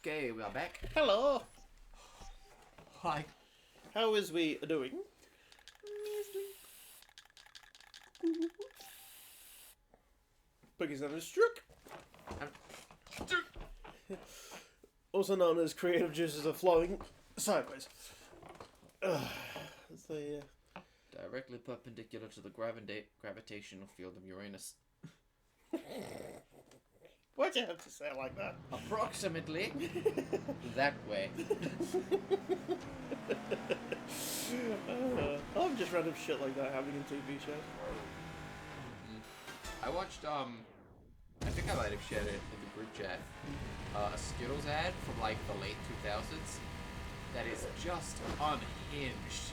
Okay, we are back. Hello. Hi. How is we doing? Piggy's on a stroke. Also known as creative juices are flowing sideways. It's the, Directly perpendicular to the gravitational field of Uranus. Why'd you have to say it like that? Approximately that way. I'm just random shit like that happening in TV shows. I watched, I think I might have shared it in the group chat, a Skittles ad from, like, the late 2000s that is just unhinged.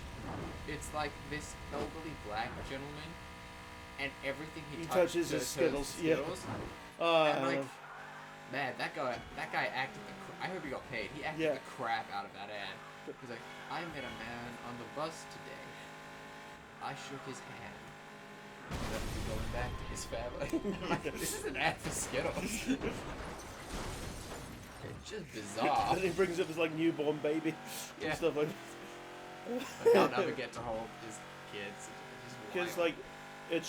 It's like this elderly black gentleman, and everything he touches is Skittles. Yeah. And, like, man, that guy acted I hope he got paid. He acted the crap out of that ad. He's like, I met a man on the bus today. I shook his hand. That would be going back to his family. Like, this is an ad for Skittles. It's just bizarre. Then he brings up his like newborn baby. Yeah. And stuff like I can't never get to hold his kids. because like I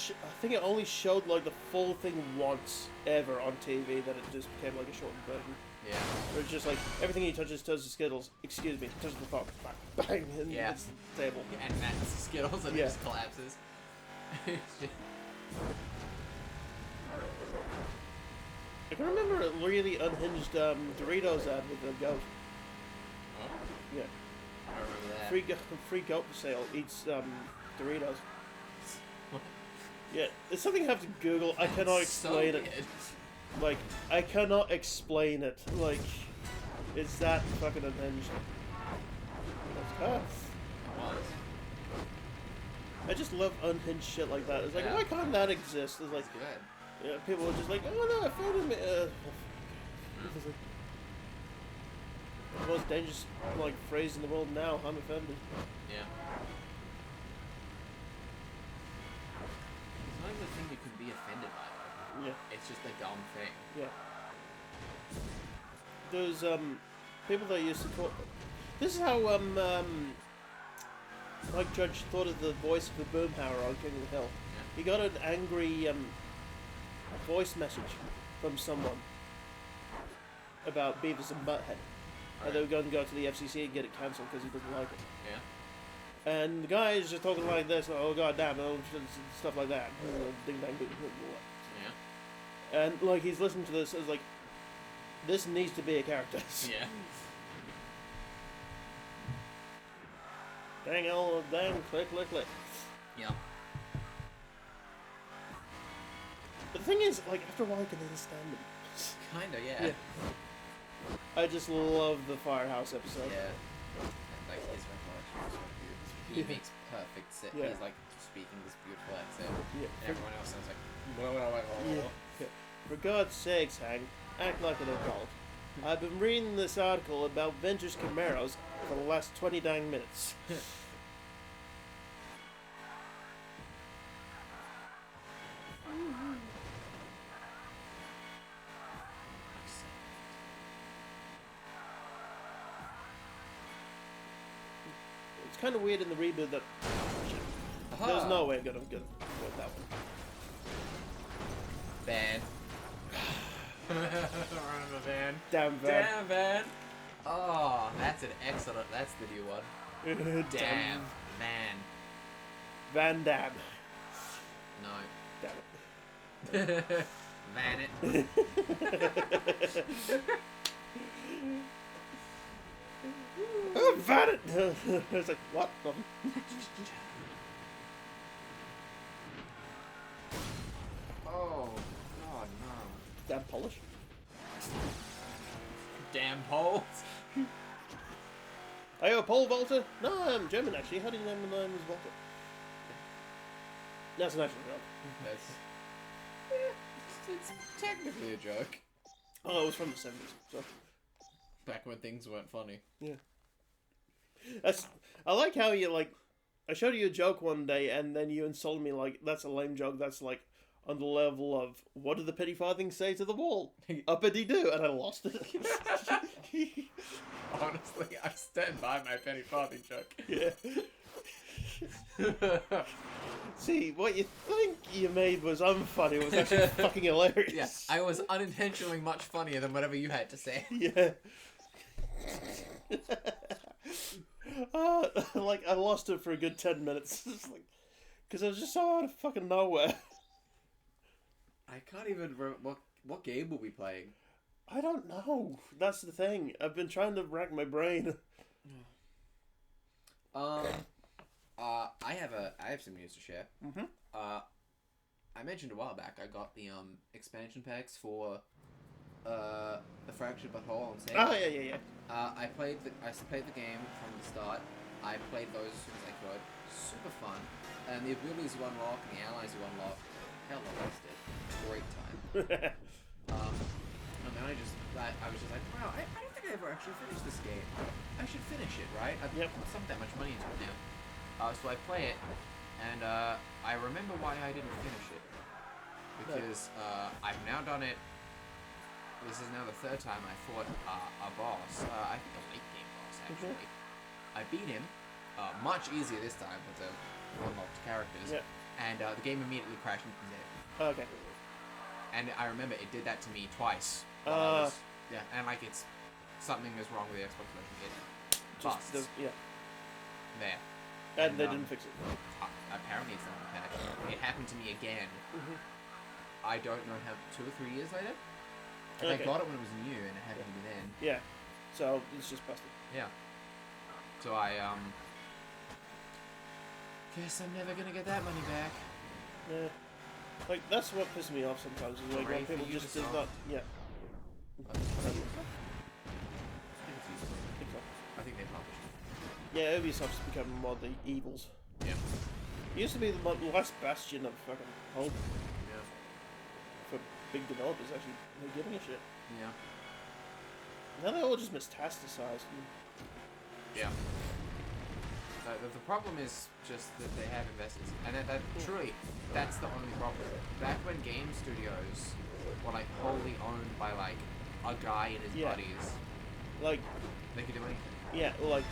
think it only showed like the full thing once ever on TV. That it just became like a shortened version. Yeah. Where it's just like everything he touches turns to Skittles. Excuse me, touches the phone. Bang, bang, and it's the table. And that's Skittles, and it just collapses. I can remember a really unhinged Doritos ad with a goat. Oh? Yeah. I don't remember that. Free goat for sale eats Doritos. Yeah, it's something I have to Google. I cannot explain it. Like, I cannot explain it. Like, it's that fucking unhinged. That's It was. I just love unhinged shit like that. It's like, why can't that exist? It's like, It's good. yeah, people are just like, oh no, I found him. It's like, the most dangerous like phrase in the world now. I'm offended. Yeah. It's not even the thing you can be offended by, though. Yeah. It's just a dumb thing. Yeah. Those people that used to talk. This is how Mike Judge thought of the voice of the Boomhauer on King of the Hill. Yeah. He got an angry voice message from someone about Beavis and Butthead. And they were going to go to the FCC and get it cancelled because he doesn't like it. Yeah. And the guy is just talking like this, oh god damn, and stuff like that. Ding dang ding. Yeah. And like he's listening to this, it's like, this needs to be a character. Yeah. Dang, click. Yeah. But the thing is, like, after a while I can understand them. Kinda, yeah. I just love the Firehouse episode. Yeah. And, like, his recollection is so beautiful. He makes perfect sense. Yeah. He's, like, speaking this beautiful accent. Yeah. And everyone else sounds like, blah, blah, blah, blah, blah. Yeah. For God's sakes, Hank, act like an adult. I've been reading this article about vintage Camaros for the last 20 dang minutes. It's kind of weird in the reboot that there's no way I'm gonna go with that one. Van. Remember Van? Damn Van. Damn Van. Oh, that's an excellent. That's the new one. Damn man. Van Dam. No. Damn it. Van it. Oh, Van it! It's like, what? Oh, God, no. Damn Polish. Damn poles. Are you a Pole Vaulter? No, I'm German actually. How do you know my name is Walter? That's an actual joke. That's. Yeah, it's technically a joke. Oh, it was from the 70s. So. Back when things weren't funny. Yeah. I like how you, like, I showed you a joke one day and then you insulted me like, that's a lame joke, that's like, on the level of, what did the petty farthing say to the wall? Uppity-doo, and I lost it. Honestly, I stand by my penny farthing joke. Yeah. See, what you think you made was unfunny was actually fucking hilarious. Yeah, I was unintentionally much funnier than whatever you had to say. Yeah. Like, I lost it for a good 10 minutes. Because I was just so out of fucking nowhere. I can't even remember what game were we playing. I don't know. That's the thing. I've been trying to rack my brain. I have some news to share. Mm-hmm. I mentioned a while back I got the expansion packs for the Fractured But Whole on sale. Oh yeah. I played the game from the start. I played those as soon as I could. Super fun, and the abilities you unlock and the allies you unlock, hell, I lost it. Great time. And then I was just like, wow, I don't think I ever actually finished this game. I should finish it, right? I've sunk that much money into it now. So I play it, and I remember why I didn't finish it. Because I've now done it. This is now the third time I fought a boss. I think a late game boss, actually. I beat him, much easier this time with the unlocked characters. Yep. And the game immediately crashed into dead. Okay. And I remember it did that to me twice. Yeah, and like it's something is wrong with the Xbox version. It busts. Yeah. There. And they didn't fix it. Apparently it's not a patch. It happened to me again. I don't know how 2 or 3 years later. Like I got it when it was new and it happened to me then. Yeah. So it's just busted. Yeah. So I guess I'm never gonna get that money back. Yeah. Like that's what pisses me off sometimes. Is like when people just do not. Yeah. I think they published it. Yeah, Ubisoft's become more the evils. Yeah. It used to be the last bastion of fucking hope. Yeah. For big developers, actually, they're giving a shit. Yeah. Now they're all just metastasized. Yeah. The problem is just that they have investors, and that truly, that's the only problem. Back when game studios were like wholly owned by like a guy and his buddies, like they could do anything. Yeah, like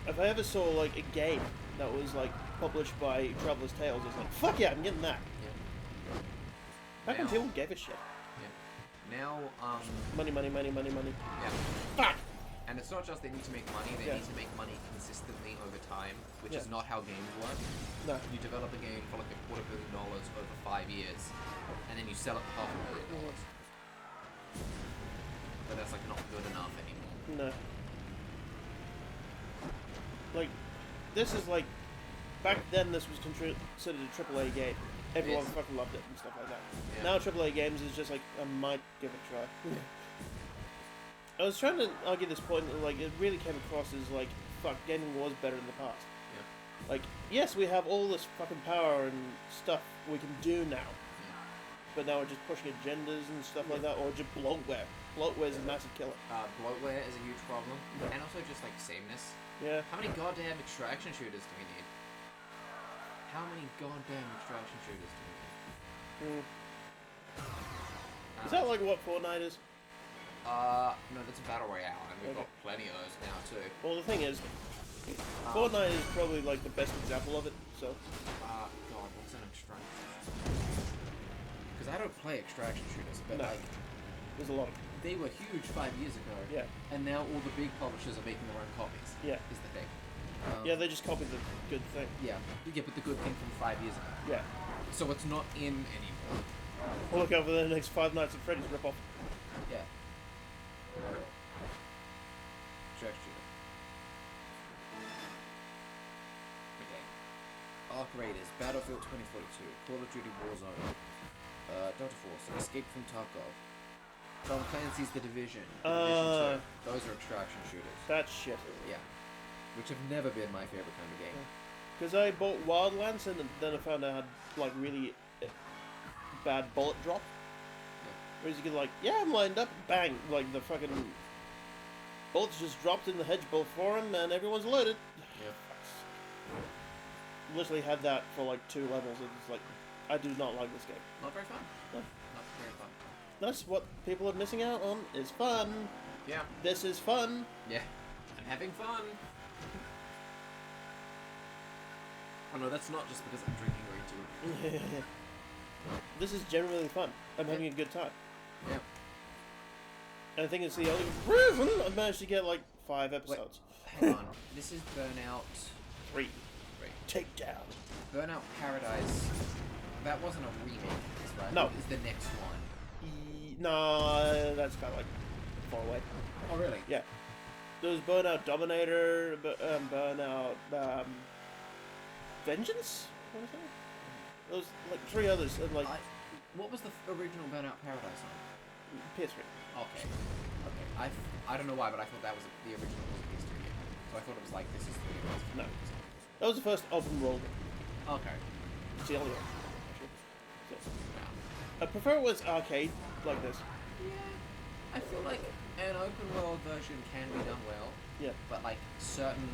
if I ever saw like a game that was like published by Traveler's Tales, it's like fuck yeah, I'm getting that. Yeah. Back when people gave a shit. Yeah. Now, money. Yeah. Fuck. And it's not just they need to make money; they need to make money consistently over time, which is not how games work. No. You develop a game for like $250 million over 5 years, and then you sell it for $500,000. But that's like not good enough anymore. No. Like, this is like, back then this was considered a AAA game. Everyone fucking loved it and stuff like that. Yeah. Now AAA games is just like, I might give it a try. I was trying to argue this point that like, it really came across as like, fuck, gaming was better in the past. Yeah. Like, yes, we have all this fucking power and stuff we can do now. But now we're just pushing agendas and stuff like that, or just bloatware. Bloatware is a massive killer. Bloatware is a huge problem, and also just like sameness. Yeah. How many goddamn extraction shooters do we need? How many goddamn extraction shooters do we need? Is that like what Fortnite is? No, that's a battle royale, and we've got plenty of those now too. Well, the thing is, Fortnite is probably like the best example of it. So. God, what's an extraction? Because I don't play extraction shooters, but like, there's a lot. They were huge 5 years ago. Yeah. And now all the big publishers are making their own copies. Yeah. Is the thing. Yeah, they just copied the good thing. Yeah. You get the good thing from 5 years ago. Yeah. So it's not in anymore. We'll look out for the next Five Nights at Freddy's ripoff. Yeah. Extraction shooter. Okay. Arc Raiders, Battlefield 2042, Call of Duty Warzone, Delta Force, Escape from Tarkov, Tom Clancy's The Division, Division 2. Those are extraction shooters. That's shit. Yeah. Which have never been my favorite kind of game. Because I bought Wildlands and then I found out I had like really bad bullet drop. Whereas you can like, yeah, I'm lined up, bang, like the fucking bullets just dropped in the hedge before him and everyone's loaded. Yeah. Literally had that for like 2 levels and it's like, I do not like this game. Not very fun. No. Not very fun. That's what people are missing out on, is fun. Yeah. This is fun. Yeah. I'm having fun. Oh no, that's not just because I'm drinking way too much. This is generally fun. I'm having a good time. Yeah. And I think it's the only reason I've managed to get like 5 episodes. Wait, hang on. This is Burnout 3. Takedown. Burnout Paradise. That wasn't a remake, right? No. It's the next one. No, that's kind of like far away. Oh really? Yeah. There was Burnout Dominator, Burnout Vengeance. What was that? There was like 3 others, and like what was the original Burnout Paradise on? PS3. Okay. I don't know why, but I thought that was the original was a PS3 game. So I thought it was like this is 3 years. No, that was the first open world. Okay. It's the only one. Actually. So, Yeah. I prefer it was arcade like this. Yeah. I feel like an open world version can be done well. Yeah. But like certain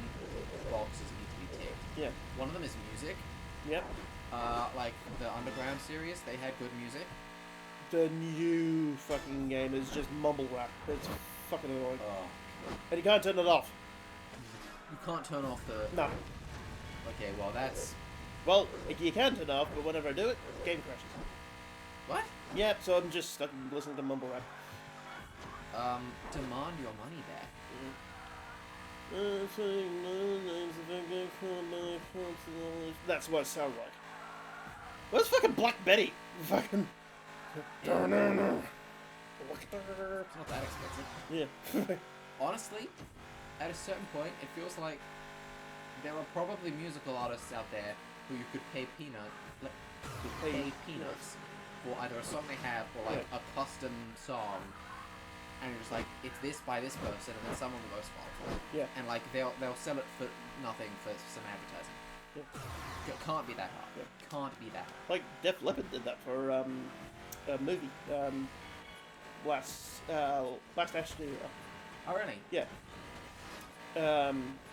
boxes need to be ticked. Yeah. One of them is music. Yep. Like the Underground series, they had good music. The new fucking game is just mumble rap. It's fucking annoying. Oh. And you can't turn it off. You can't turn off the... No. Okay, well that's... Well, you can turn it off, but whenever I do it, game crashes. What? Yep, so I'm just stuck listening to mumble rap. Demand your money back. That's what it sounds like. Where's fucking Black Betty? Fucking... It's not that expensive. Yeah. Honestly, at a certain point, it feels like there are probably musical artists out there who you could pay peanuts for either a song they have or like a custom song, and you're just like, it's this by this person, and then someone will go spot for it. Yeah. And like they'll sell it for nothing for some advertising. Yeah. It can't be that hard. Yeah. It can't be that hard. Like Def Leppard did that for a movie. Last Ashley. Oh really? Yeah.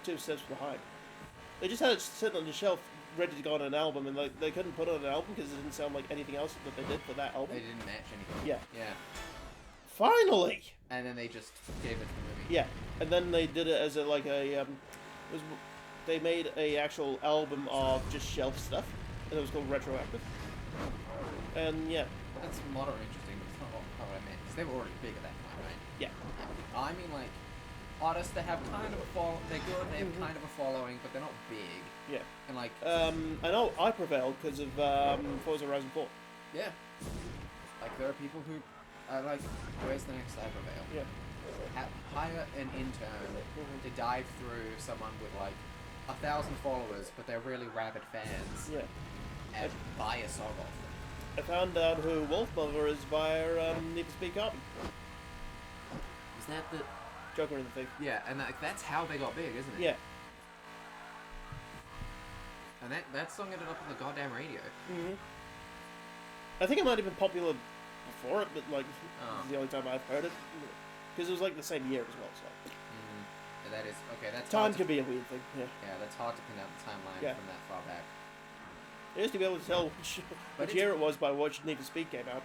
2 Steps Behind. They just had it sitting on the shelf, ready to go on an album, and like they couldn't put it on an album because it didn't sound like anything else that they did for that album. They didn't match anything. Yeah. Yeah. Finally. And then they just gave it to the movie. Yeah, and then they did it as they made a actual album of just shelf stuff, and it was called Retroactive. And yeah. That's modern interesting, but it's not what I meant, because they were already big at that point, right? Yeah. I mean, like, artists that have kind of a they're good, they have kind of a following, but they're not big. Yeah. And like... I know I prevailed because of Forza Horizon 4. Yeah. Like, there are people who are like, where's the next I prevail? Yeah. Hire an intern to dive through someone with like 1,000 followers, but they're really rabid fans. Yeah. And buy a song off them. I found out who Wolf Mother is via Need to Speak Up. Is that the... Joker and the Thief. Yeah, and that's how they got big, isn't it? Yeah. And that song ended up on the goddamn radio. Mm-hmm. I think it might have been popular before it, but like, this is the only time I've heard it. Because it was like the same year as well, so. And that is... Okay, that's... Time could be a weird thing, yeah. Yeah, that's hard to pin out the timeline from that far back. I used to be able to tell which year it was by which Need to Speak came out.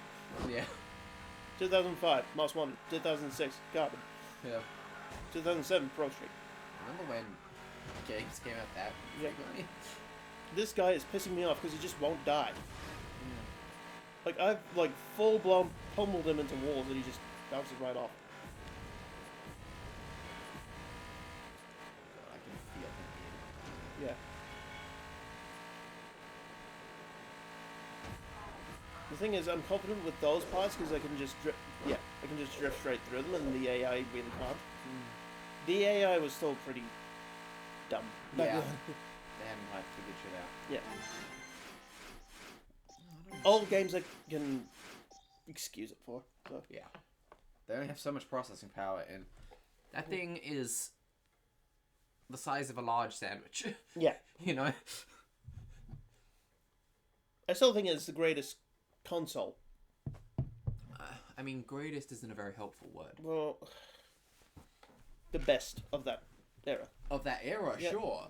Yeah. 2005, Most Wanted. 2006, Carbon. Yeah. 2007, Pro Street. Remember when games came out that frequently? This guy is pissing me off because he just won't die. Like, I've, like, full-blown pummeled him into walls and he just bounces right off. I can feel him. Yeah. The thing is, I'm confident with those parts because I can just drift straight through them, and the AI really can't. The AI was still pretty dumb. Yeah. They haven't like figured shit out. Yeah. Old games I can excuse it for. So. Yeah. They only have so much processing power, and that thing is the size of a large sandwich. Yeah. You know? I still think it's the greatest console. I mean, greatest isn't a very helpful word. Well, the best of that era. Of that era, sure.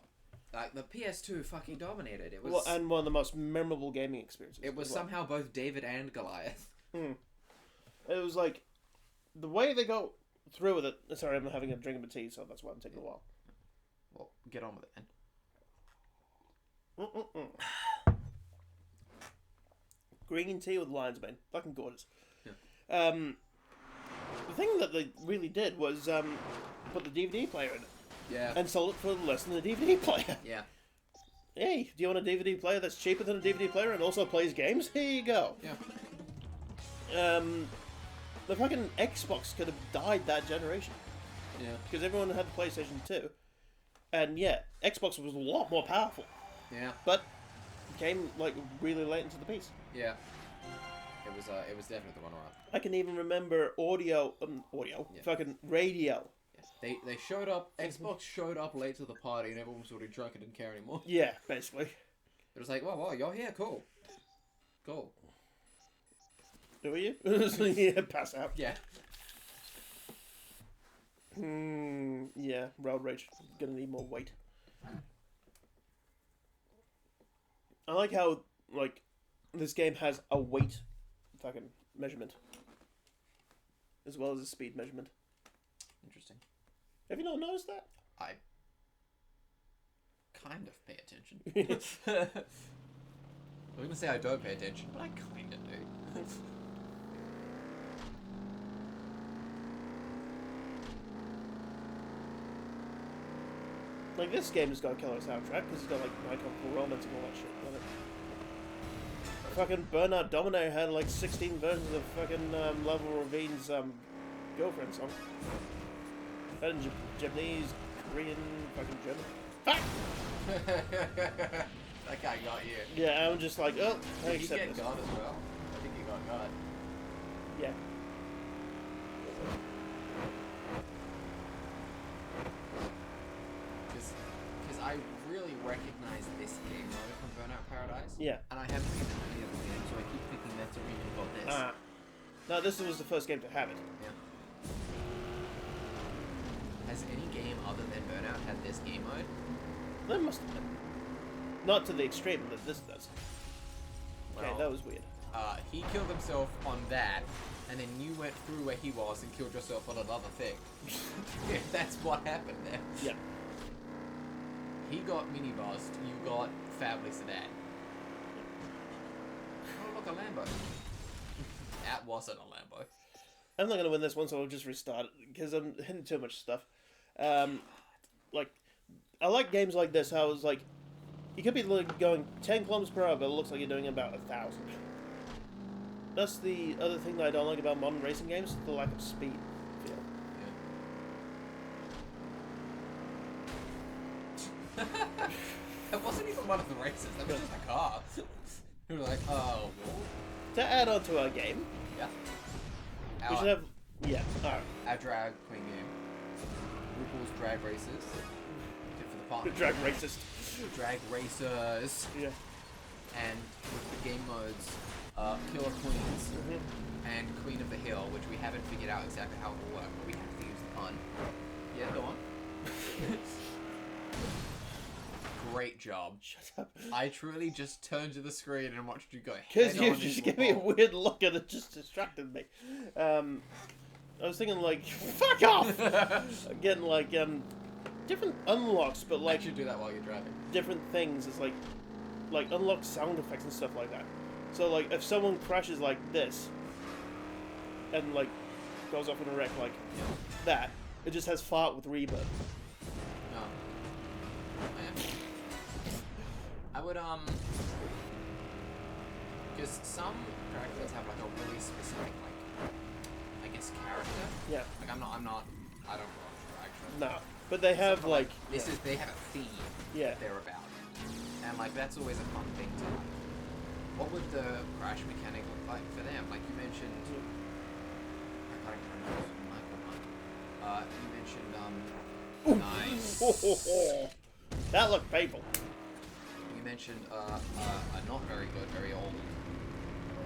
Like, the PS2 fucking dominated. It was... Well, and one of the most memorable gaming experiences. It was somehow both David and Goliath. It was like, the way they go through with it. Sorry, I'm having a drink of my tea, so that's why I'm taking a while. Well, get on with it then. Green tea with lion's mane. Fucking gorgeous. Yeah. The thing that they really did was put the DVD player in it. Yeah. And sold it for less than a DVD player. Yeah. Hey, do you want a DVD player that's cheaper than a DVD player and also plays games? Here you go. Yeah. The fucking Xbox could have died that generation. Yeah. Because everyone had the PlayStation 2. And yeah, Xbox was a lot more powerful. Yeah. But came like really late into the piece. Yeah. It was definitely the one around. I can even remember audio, fucking radio. Yes. They showed up. Xbox showed up late to the party, and everyone was already drunk and didn't care anymore. Yeah, basically. It was like, wow, you're here, cool. Who are you? Yeah, pass out. Yeah. Yeah, road rage. Gonna need more weight. I like how, like, this game has a weight fucking measurement. As well as a speed measurement. Interesting. Have you not noticed that? I kind of pay attention. I'm gonna say I don't pay attention, but I kind of do. Like, this game has got a killer soundtrack because it's got, like, My Chemical Romance and all that shit on it. Fucking Burnout Domino had, like, 16 versions of fucking Level Ravine's girlfriend song. That in Japanese, Korean, fucking German. Fuck! That guy got you. Yeah, I'm just like, oh, I Did you accept get this. God as well? I think you got God. Yeah. Because I really recognize this game mode from Burnout Paradise. Yeah. And I haven't seen any other game, so I keep thinking that's a remake of this. No, this was the first game to have it. Yeah. Has any game other than Burnout had this game mode? That must have been. Not to the extreme that this does. Okay, Well, that was weird. He killed himself on that, and then you went through where he was and killed yourself on another thing. Yeah, that's what happened there. Yeah. He got minibus, you got family sedan. Oh look, a Lambo. That wasn't a Lambo. I'm not gonna win this one, so I'll just restart it because I'm hitting too much stuff. Like, I like games like this. How it's like, you could be like going 10 kilometers per hour, but it looks like you're doing about 1,000. That's the other thing that I don't like about modern racing games: the lack of speed feel. Yeah. That wasn't even one of the races. That was just a car. We were like, oh. To add on to our game, Yeah. we should have alright. Our drag queen game. RuPaul's Drag Races. Good for the partner. Drag racist. Drag Racers. Yeah. And with the game modes, Killer Queens and Queen of the Hill, which we haven't figured out exactly how it will work, but we have to use the pun. Yeah, go on. Great job. Shut up. I truly just turned to the screen and watched you go. Because you just gave me a weird look and it just distracted me. I was thinking like, fuck off! Getting like, different unlocks, but like... I should do that while you're driving. Different things, it's like unlock sound effects and stuff like that. So like, if someone crashes like this, and like, goes off in a wreck like that, it just has fart with reverb. No. Man. I would, because some characters have like a really specific, like, I guess, character. Yeah. Like, I don't watch drag shows. No. But they have like... They have a theme that they're about. And like, that's always a fun thing to like. What would the crash mechanic look like for them? Like you mentioned... I can't remember. You mentioned, nice. That looked painful. You mentioned a not very good, very old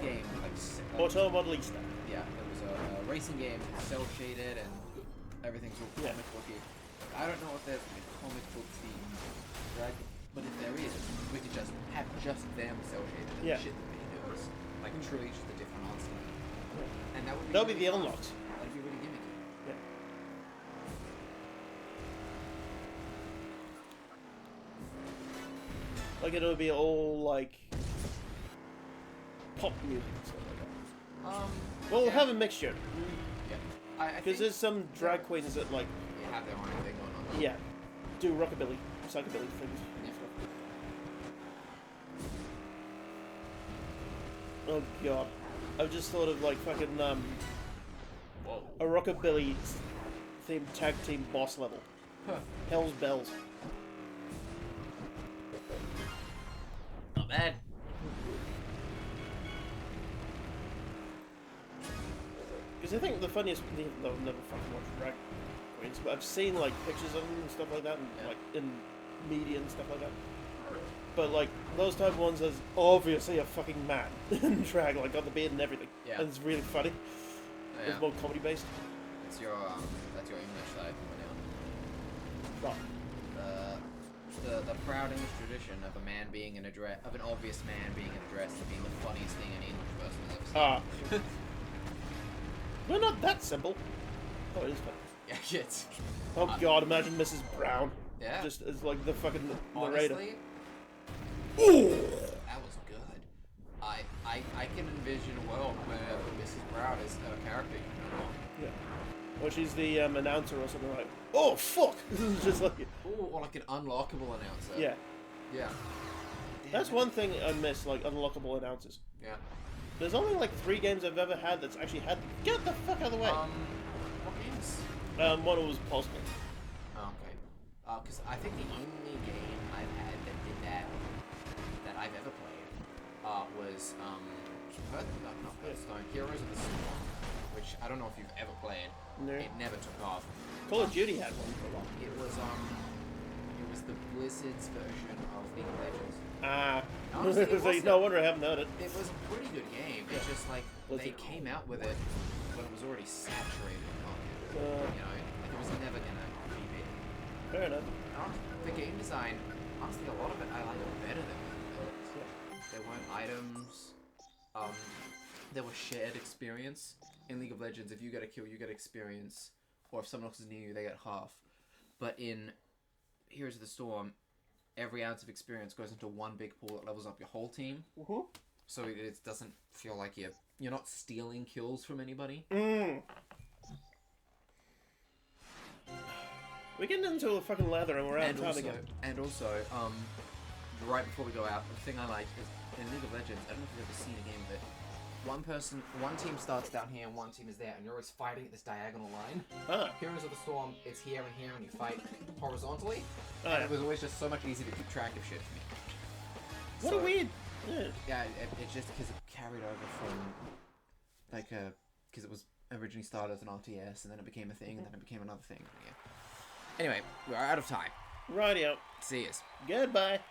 game. Like, Auto Modelista. Yeah, it was a racing game, cel-shaded, and everything's all comic booky. I don't know if there's like a comic book theme drag, but if there is, we could just have just them cel-shaded and shit that they do is like truly just a different art style. And that would be That'll be the unlocks. That'd be really gimmicky. Yeah. Like it'll be all like pop music and stuff like that. Well, we'll have a mixture. Yeah. Because there's some drag queens that like have their own thing going on. Yeah. Do rockabilly, psychobilly things. Yeah. Oh god. I've just thought of like fucking Whoa. a rockabilly themed tag team boss level. Huh. Hell's Bells. Not bad. Because I think the funniest, though I've never fucking watched drag queens, but I've seen like pictures of them and stuff like that, and like in media and stuff like that. But like those type of ones, there's obviously a fucking man in drag, like got the beard and everything. Yeah. And it's really funny. Yeah. It's more comedy based. It's your that's your English side coming out. The proud English tradition of a man being in a dress, of an obvious man being in a dress, and being the funniest thing an English person has ever seen. We're not that simple. Oh, it is funny. Yeah, shit. Oh god, imagine Mrs. Brown. Yeah. Just as like the fucking narrator. Honestly, Ooh! that was good. I can envision a world where Mrs. Brown is a character you know. Yeah. Or she's the announcer or something like. Oh fuck! This is just like. Ooh, or like an unlockable announcer. Yeah. Yeah. That's one thing I miss, like unlockable announcers. Yeah. There's only like 3 games I've ever had that's actually had. Get the fuck out of the way. What games? One was possible. Oh, okay. Because I think the only game I've had that did that I've ever played was not Hearthstone, Heroes of the Storm, which I don't know if you've ever played. No. It never took off. Call of Duty had one for a while. It was the Blizzard's version of League of Legends. Honestly, it's like, no wonder I haven't heard it. It was a pretty good game. It's just like they came out with it when it was already saturated in content. You know, like it was never gonna be big. Fair enough. The game design, honestly, a lot of it I like better than there weren't items. There was shared experience. In League of Legends, if you get a kill, you get experience, or if someone else is near you, they get half. But in Heroes of the Storm, every ounce of experience goes into one big pool that levels up your whole team. So it doesn't feel like you're not stealing kills from anybody. We're getting into a fucking lather and we're out of time again. And also, right before we go out, the thing I like is in League of Legends, I don't know if you've ever seen a game of it. One team starts down here and one team is there, and you're always fighting at this diagonal line. Heroes of the Storm, it's here and here, and you fight horizontally. And it was always just so much easier to keep track of shit for me. What a weird... Yeah, it's just because it carried over from, like, because it was originally started as an RTS, and then it became a thing, and then it became another thing. Yeah. Anyway, we're out of time. Rightio. See yous. Goodbye.